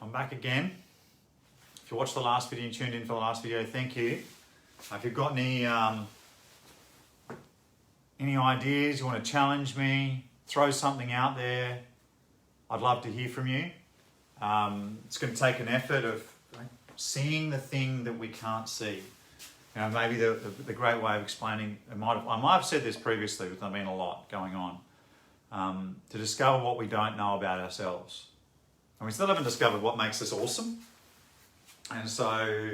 I'm back again. If you watched the last video and tuned in for the last video, thank you. If you've got any ideas, you want to challenge me, throw something out there, I'd love to hear from you. It's going to take an effort of seeing the thing that we can't see. You know, maybe the great way of explaining, I might have said this previously, but there's been a lot going on. To discover what we don't know about ourselves. And we still haven't discovered what makes us awesome. And so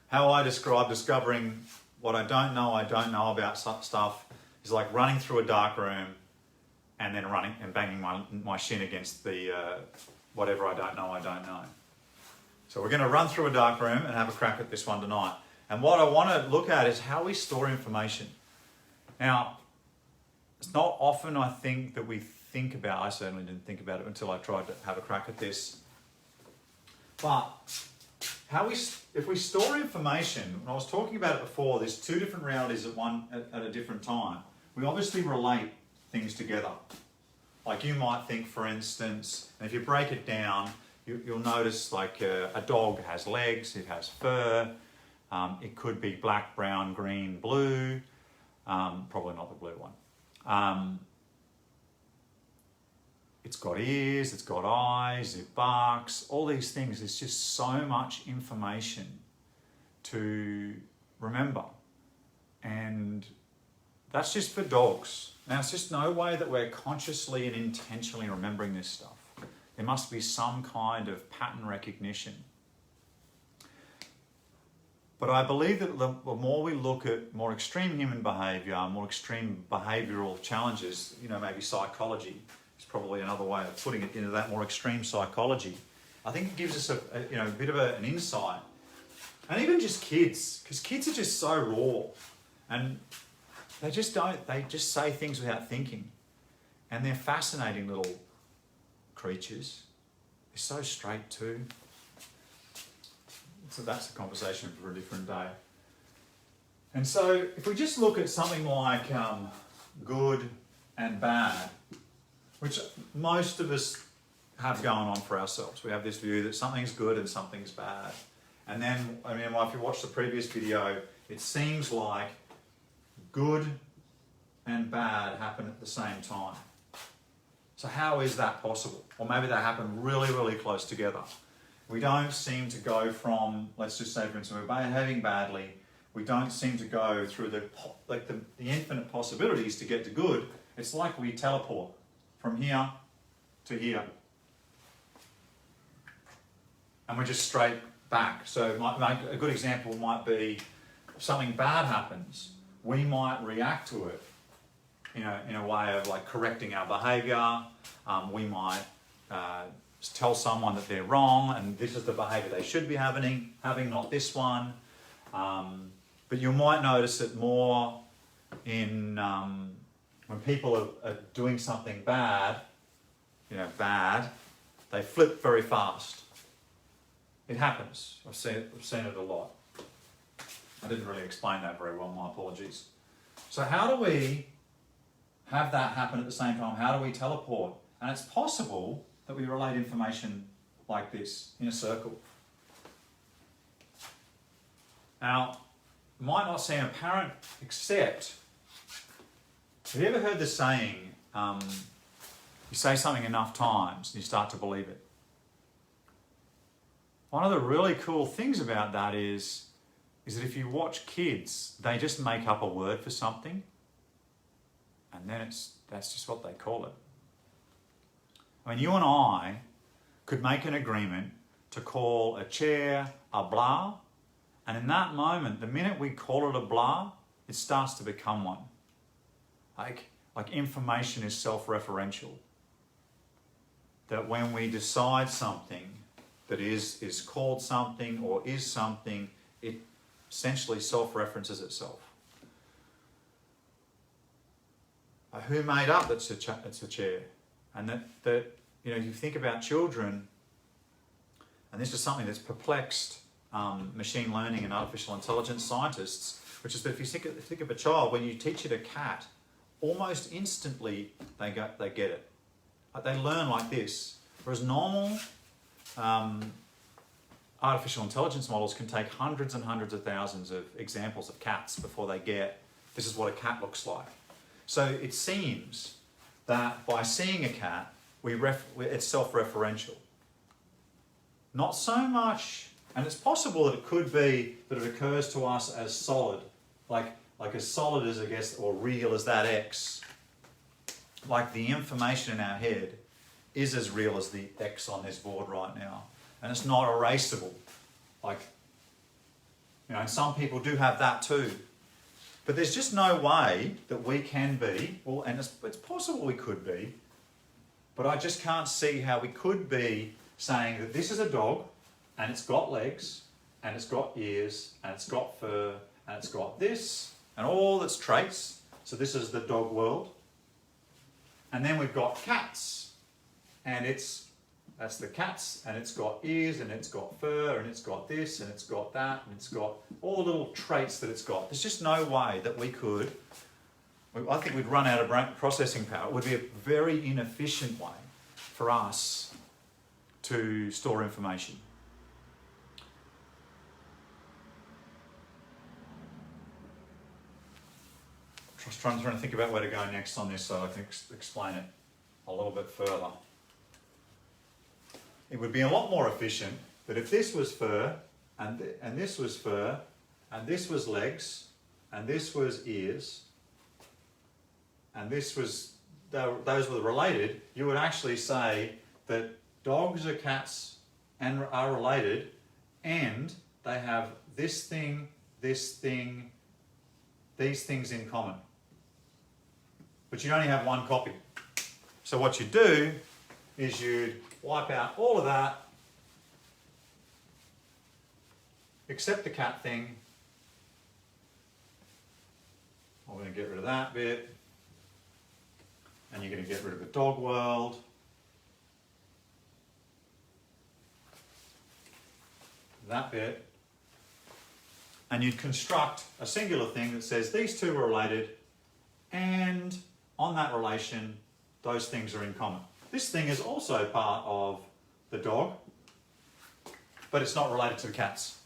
how I describe discovering what I don't know about stuff is like running through a dark room and then running and banging my shin against the whatever I don't know. So we're going to run through a dark room and have a crack at this one tonight. And what I want to look at is how we store information. Now, it's not often I think that we think about, I certainly didn't think about it until I tried to have a crack at this. But if we store information, when I was talking about it before, there's two different realities at a different time. We obviously relate things together. Like you might think, for instance, and if you break it down, you'll notice like a dog has legs, it has fur, it could be black, brown, green, blue, probably not the blue one. It's got ears, it's got eyes, it barks, all these things. There's just so much information to remember. And that's just for dogs. Now, it's just no way that we're consciously and intentionally remembering this stuff. There must be some kind of pattern recognition. But I believe that the more we look at more extreme human behavior, more extreme behavioral challenges, maybe psychology, probably another way of putting it, into that more extreme psychology. I think it gives us a bit of an insight. And even just kids, because kids are just so raw and they just say things without thinking. And they're fascinating little creatures. They're so straight too. So that's a conversation for a different day. And so if we just look at something like good and bad, which most of us have going on for ourselves. We have this view that something's good and something's if you watch the previous video, it seems like good and bad happen at the same time. So how is that possible? Or maybe they happen really, really close together. We don't seem to go from, let's just say for instance, we're behaving badly, we don't seem to go through the infinite possibilities to get to good. It's like we teleport from here to here. And we're just straight back. So a good example might be if something bad happens, we might react to it in a way of like correcting our behaviour. We might tell someone that they're wrong and this is the behaviour they should be having, not this one. But you might notice it more in when people are doing something bad, they flip very fast. It happens. I've seen it a lot. I didn't really explain that very well, my apologies. So how do we have that happen at the same time? How do we teleport? And it's possible that we relate information like this in a circle. Now, it might not seem apparent, except, have you ever heard the saying, you say something enough times and you start to believe it? One of the really cool things about that is that if you watch kids, they just make up a word for something and then that's just what they call it. I mean, you and I could make an agreement to call a chair a blah, and in that moment, the minute we call it a blah, it starts to become one. Like information is self-referential. That when we decide something that is called something or is something, it essentially self-references itself. Who made up it's a chair? And that you think about children, and this is something that's perplexed machine learning and artificial intelligence scientists, which is that if you think of a child, when you teach it a cat, almost instantly they get it. They learn like this. Whereas normal artificial intelligence models can take hundreds and hundreds of thousands of examples of cats before they get, this is what a cat looks like. So it seems that by seeing a cat, it's self-referential. Not so much, and it's possible that it could be that it occurs to us as solid, like as solid as, I guess, or real as that X. Like the information in our head is as real as the X on this board right now. And it's not erasable. Like, you know, and some people do have that too. But there's just no way that we can be, well, and it's possible we could be, but I just can't see how we could be saying that this is a dog, and it's got legs, and it's got ears, and it's got fur, and it's got this, and all its traits. So this is the dog world. And then we've got cats, and that's the cats, and it's got ears, and it's got fur, and it's got this, and it's got that, and it's got all the little traits that it's got. There's just no way that we could, I think we'd run out of brain processing power. It would be a very inefficient way for us to store information. Just trying to think about where to go next on this so I can explain it a little bit further. It would be a lot more efficient that if this was fur, and this was fur, and this was legs, and this was ears, and this was, those were related, you would actually say that dogs or cats and are related, and they have this thing, these things in common. But you only have one copy. So what you do is you'd wipe out all of that, except the cat thing. I'm going to get rid of that bit. And you're going to get rid of the dog world. That bit. And you'd construct a singular thing that says these two are related, and on that relation, those things are in common. This thing is also part of the dog, but it's not related to the cats.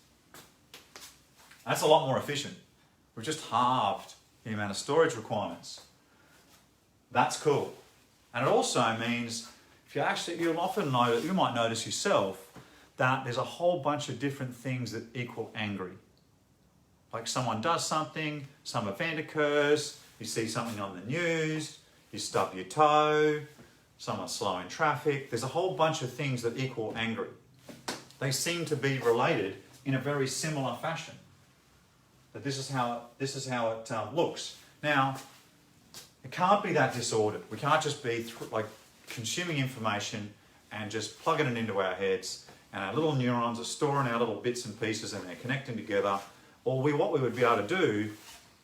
That's a lot more efficient. We've just halved the amount of storage requirements. That's cool. And it also means, you'll often know, you might notice yourself that there's a whole bunch of different things that equal angry. Like someone does something, some event occurs, you see something on the news, you stub your toe, someone's slow in traffic. There's a whole bunch of things that equal angry. They seem to be related in a very similar fashion. That this is how it looks. Now, it can't be that disordered. We can't just be consuming information and just plugging it into our heads, and our little neurons are storing our little bits and pieces and they're connecting together. Or what we would be able to do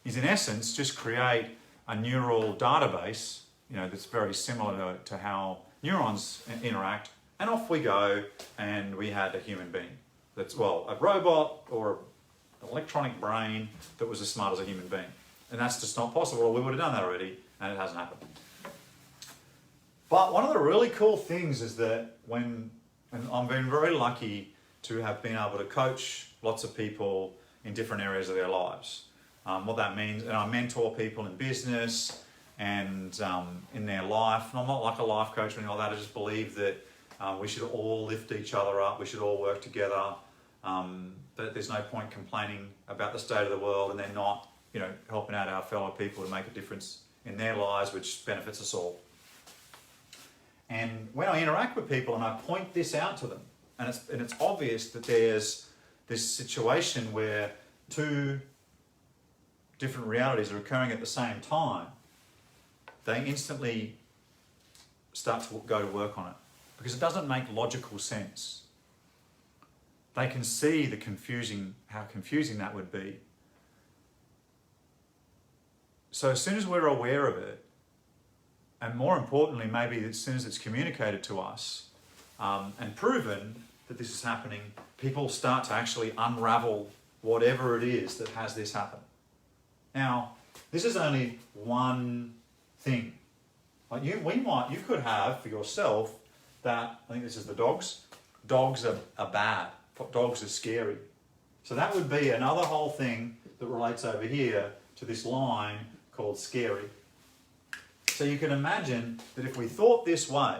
is, in essence, just create a neural database, that's very similar to how neurons interact, and off we go, and we had a human being. That's, a robot or an electronic brain that was as smart as a human being. And that's just not possible, or we would have done that already, and it hasn't happened. But one of the really cool things is that and I've been very lucky to have been able to coach lots of people in different areas of their lives. What that means, and I mentor people in business and in their life. And I'm not like a life coach or anything like that. I just believe that we should all lift each other up. We should all work together. That there's no point complaining about the state of the world and then not, helping out our fellow people to make a difference in their lives, which benefits us all. And when I interact with people and I point this out to them, and it's obvious that there's this situation where two different realities are occurring at the same time, they instantly start to go to work on it because it doesn't make logical sense. They can see how confusing that would be. So as soon as we're aware of it, and more importantly, maybe as soon as it's communicated to us and proven that this is happening, people start to actually unravel whatever it is that has this happen. Now, this is only one thing. Like you could have for yourself that, I think this is the dogs. Dogs are bad dogs are scary. So that would be another whole thing that relates over here to this line called scary. So you can imagine that if we thought this way,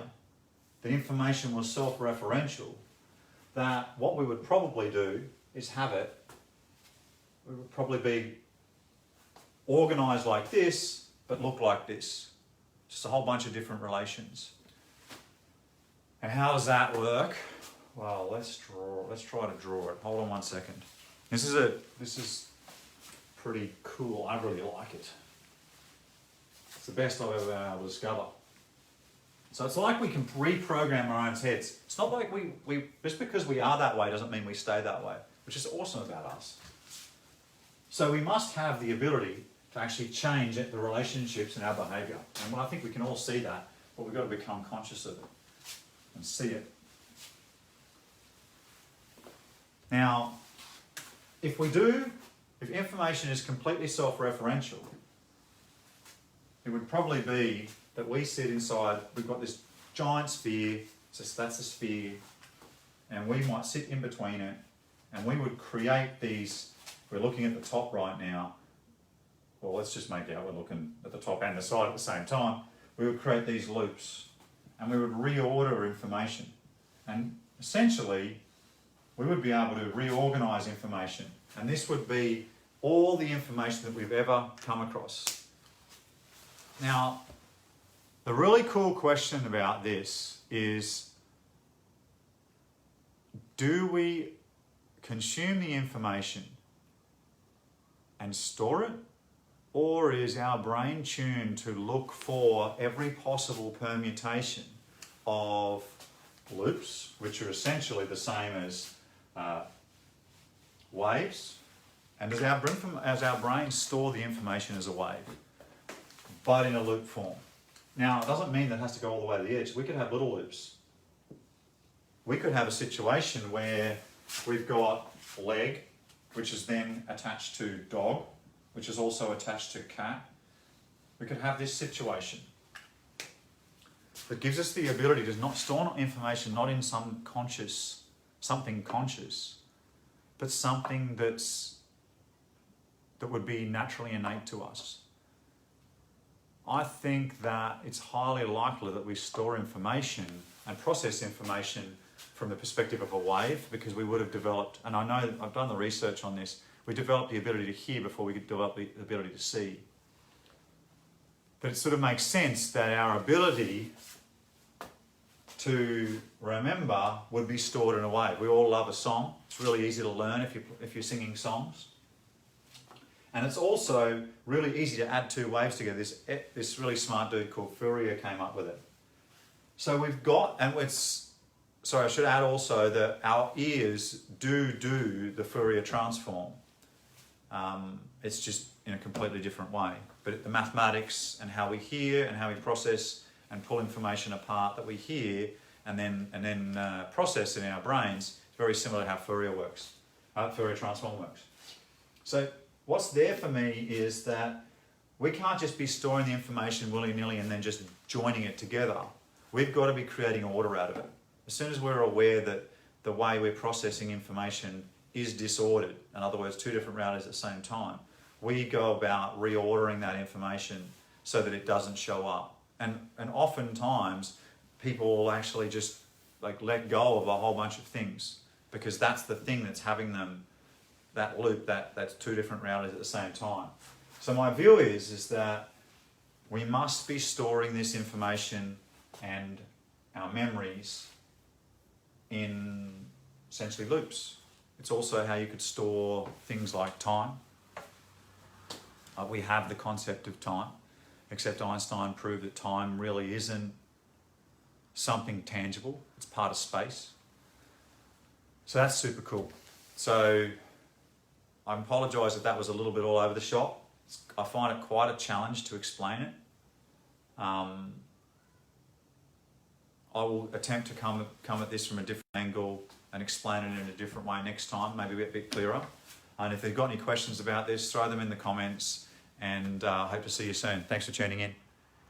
that information was self-referential, that what we would probably do is have it, we would probably be organised like this, but look like this. Just a whole bunch of different relations. And how does that work? Well, let's try to draw it. Hold on one second. This is pretty cool. I really like it. It's the best I've ever been able to discover. So it's like we can reprogram our own heads. It's not like we just because we are that way doesn't mean we stay that way, which is awesome about us. So we must have the ability to actually change the relationships in our behaviour. And I think we can all see that, but we've got to become conscious of it and see it. Now, if information is completely self-referential, it would probably be that we sit inside, we've got this giant sphere, so that's a sphere, and we might sit in between it, and we would create these, we're looking at the top right now, well let's just make out we're looking at the top and the side at the same time, we would create these loops, and we would reorder information, and essentially we would be able to reorganize information, and this would be all the information that we've ever come across. Now, the really cool question about this is, do we consume the information and store it, or is our brain tuned to look for every possible permutation of loops, which are essentially the same as waves? And does our brain store the information as a wave, but in a loop form? Now, it doesn't mean that it has to go all the way to the edge. We could have little loops. We could have a situation where we've got leg, which is then attached to dog, which is also attached to cat. We could have this situation that gives us the ability to not store information not in something conscious, but something that would be naturally innate to us. I think that it's highly likely that we store information and process information from the perspective of a wave, because we would have developed, and I know I've done the research on this, we developed the ability to hear before we could develop the ability to see. But it sort of makes sense that our ability to remember would be stored in a wave. We all love a song. It's really easy to learn if you're singing songs. And it's also really easy to add two waves together. This really smart dude called Fourier came up with it. So we've got, sorry, I should add also that our ears do the Fourier transform. It's just in a completely different way. But the mathematics and how we hear and how we process and pull information apart that we hear and then process in our brains is very similar to how Fourier works, Fourier transform works. So what's there for me is that we can't just be storing the information willy-nilly and then just joining it together. We've got to be creating order out of it. As soon as we're aware that the way we're processing information is disordered, in other words, two different realities at the same time, we go about reordering that information so that it doesn't show up. And oftentimes, people will actually just let go of a whole bunch of things, because that's the thing that's having them, that loop, that's two different realities at the same time. So my view is that we must be storing this information and our memories in essentially loops. It's also how you could store things like time. We have the concept of time, except Einstein proved that time really isn't something tangible. It's part of space. So that's super cool. So I apologise if that was a little bit all over the shop. I find it quite a challenge to explain it. I will attempt to come at this from a different angle and explain it in a different way next time, maybe a bit clearer. And if you've got any questions about this, throw them in the comments, and I hope to see you soon. Thanks for tuning in.